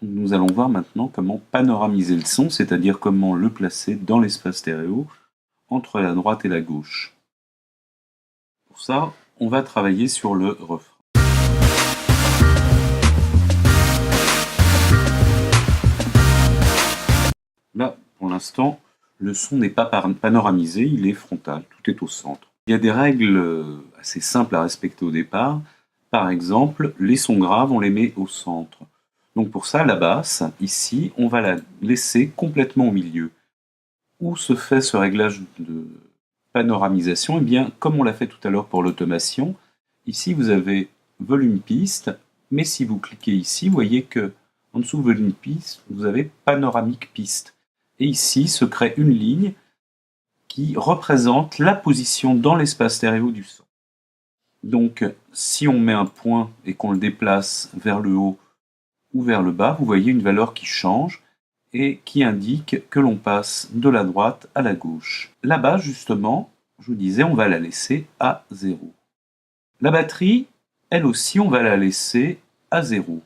Nous allons voir maintenant comment panoramiser le son, c'est-à-dire comment le placer dans l'espace stéréo entre la droite et la gauche. Pour ça, on va travailler sur le refrain. Là, pour l'instant, le son n'est pas panoramisé, il est frontal, tout est au centre. Il y a des règles assez simples à respecter au départ. Par exemple, les sons graves, on les met au centre. Donc pour ça, la basse, ici, on va la laisser complètement au milieu. Où se fait ce réglage de panoramisation? Eh bien, comme on l'a fait tout à l'heure pour l'automation, ici vous avez volume piste, mais si vous cliquez ici, vous voyez que en dessous volume piste, vous avez panoramique piste. Et ici se crée une ligne qui représente la position dans l'espace stéréo du son. Donc, si on met un point et qu'on le déplace vers le haut ou vers le bas, vous voyez une valeur qui change et qui indique que l'on passe de la droite à la gauche. Là-bas, justement, je vous disais, on va la laisser à 0. La batterie, elle aussi, on va la laisser à 0.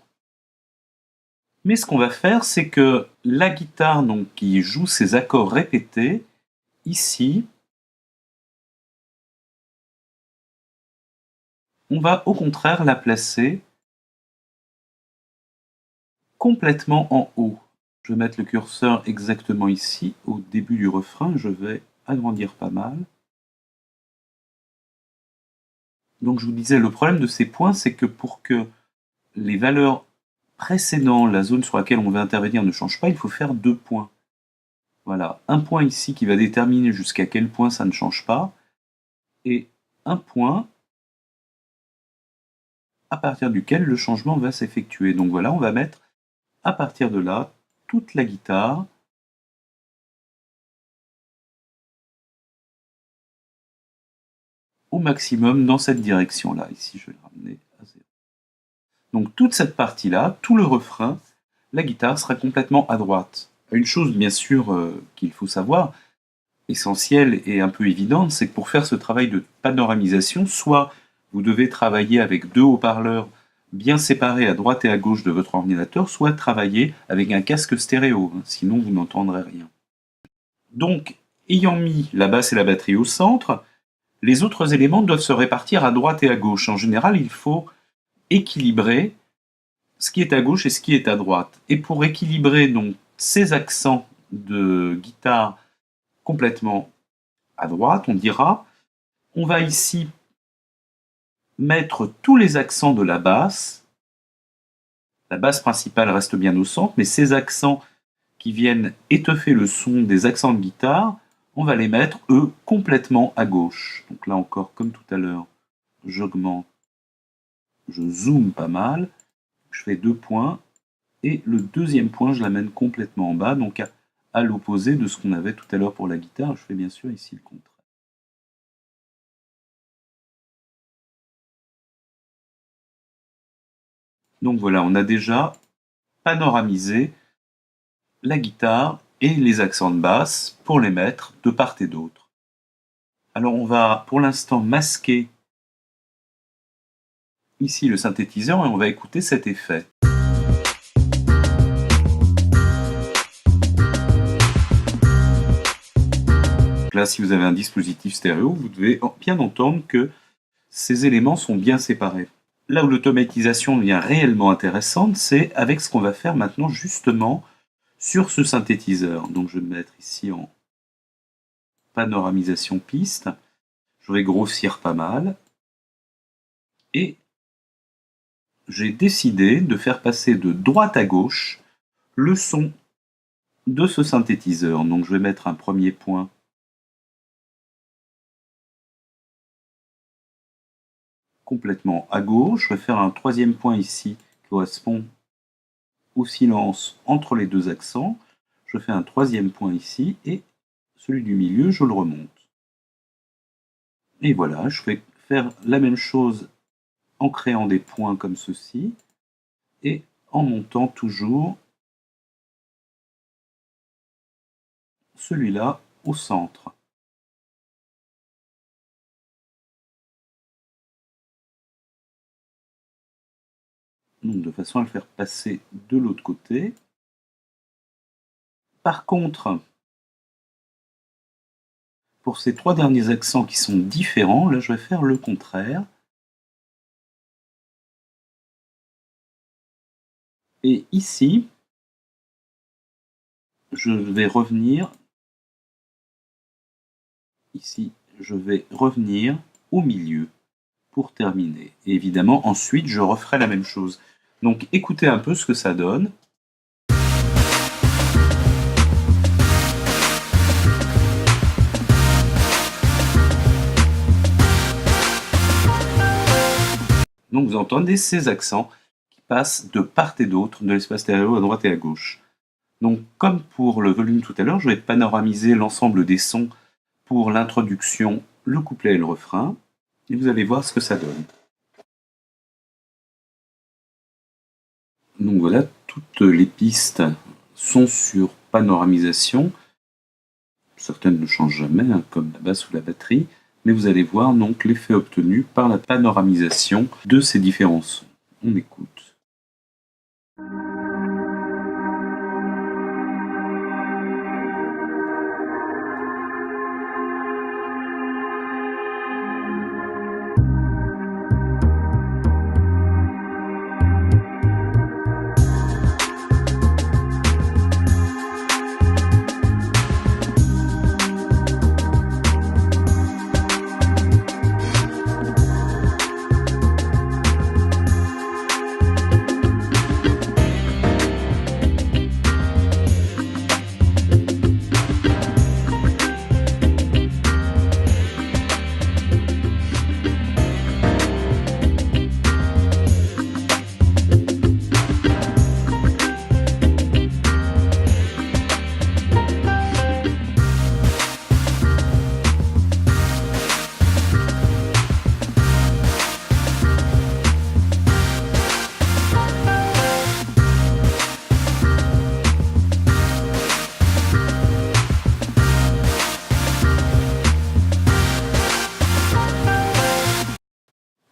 Mais ce qu'on va faire, c'est que la guitare donc, qui joue ces accords répétés, ici, on va au contraire la placer complètement en haut. Je vais mettre le curseur exactement ici, au début du refrain. Je vais agrandir pas mal. Donc je vous disais, le problème de ces points, c'est que pour que les valeurs précédant la zone sur laquelle on veut intervenir ne changent pas, il faut faire 2 points. Voilà, un point ici qui va déterminer jusqu'à quel point ça ne change pas, et un point à partir duquel le changement va s'effectuer. Donc voilà, on va mettre à partir de là toute la guitare au maximum dans cette direction-là. Ici, je vais le ramener à 0. Donc toute cette partie-là, tout le refrain, la guitare sera complètement à droite. Une chose, bien sûr, qu'il faut savoir, essentielle et un peu évidente, c'est que pour faire ce travail de panoramisation, soit vous devez travailler avec 2 haut-parleurs bien séparés à droite et à gauche de votre ordinateur, soit travailler avec un casque stéréo, sinon vous n'entendrez rien. Donc, ayant mis la basse et la batterie au centre, les autres éléments doivent se répartir à droite et à gauche. En général, il faut équilibrer ce qui est à gauche et ce qui est à droite. Et pour équilibrer donc ces accents de guitare complètement à droite, on dira, on va ici mettre tous les accents de la basse. La basse principale reste bien au centre, mais ces accents qui viennent étoffer le son des accents de guitare, on va les mettre, eux, complètement à gauche. Donc là encore, comme tout à l'heure, j'augmente, je zoome pas mal, je fais 2 points, et le deuxième point, je l'amène complètement en bas, donc à l'opposé de ce qu'on avait tout à l'heure pour la guitare. Je fais bien sûr ici le contraire. Donc voilà, on a déjà panoramisé la guitare et les accents de basse pour les mettre de part et d'autre. Alors on va pour l'instant masquer ici le synthétiseur et on va écouter cet effet. Là, si vous avez un dispositif stéréo, vous devez bien entendre que ces éléments sont bien séparés. Là où l'automatisation devient réellement intéressante, c'est avec ce qu'on va faire maintenant justement sur ce synthétiseur. Donc je vais me mettre ici en panoramisation piste. Je vais grossir pas mal. Et j'ai décidé de faire passer de droite à gauche le son de ce synthétiseur. Donc je vais mettre un premier point complètement à gauche. Je vais faire un troisième point ici qui correspond au silence entre les deux accents. Je fais un troisième point ici et celui du milieu, je le remonte. Et voilà, je vais faire la même chose en créant des points comme ceci et en montant toujours celui-là au centre. Donc de façon à le faire passer de l'autre côté. Par contre, pour ces 3 derniers accents qui sont différents, là je vais faire le contraire. Et ici, je vais revenir, ici, je vais revenir au milieu pour terminer. Et évidemment, ensuite, je referai la même chose. Donc écoutez un peu ce que ça donne. Donc vous entendez ces accents qui passent de part et d'autre de l'espace stéréo à droite et à gauche. Donc comme pour le volume tout à l'heure, je vais panoramiser l'ensemble des sons pour l'introduction, le couplet et le refrain, et vous allez voir ce que ça donne. Donc voilà, toutes les pistes sont sur panoramisation. Certaines ne changent jamais, hein, comme la basse ou la batterie, mais vous allez voir donc l'effet obtenu par la panoramisation de ces différents sons. On écoute.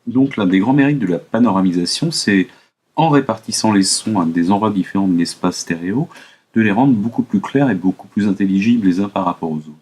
Donc l'un des grands mérites de la panoramisation, c'est, en répartissant les sons à des endroits différents de l'espace stéréo, de les rendre beaucoup plus clairs et beaucoup plus intelligibles les uns par rapport aux autres.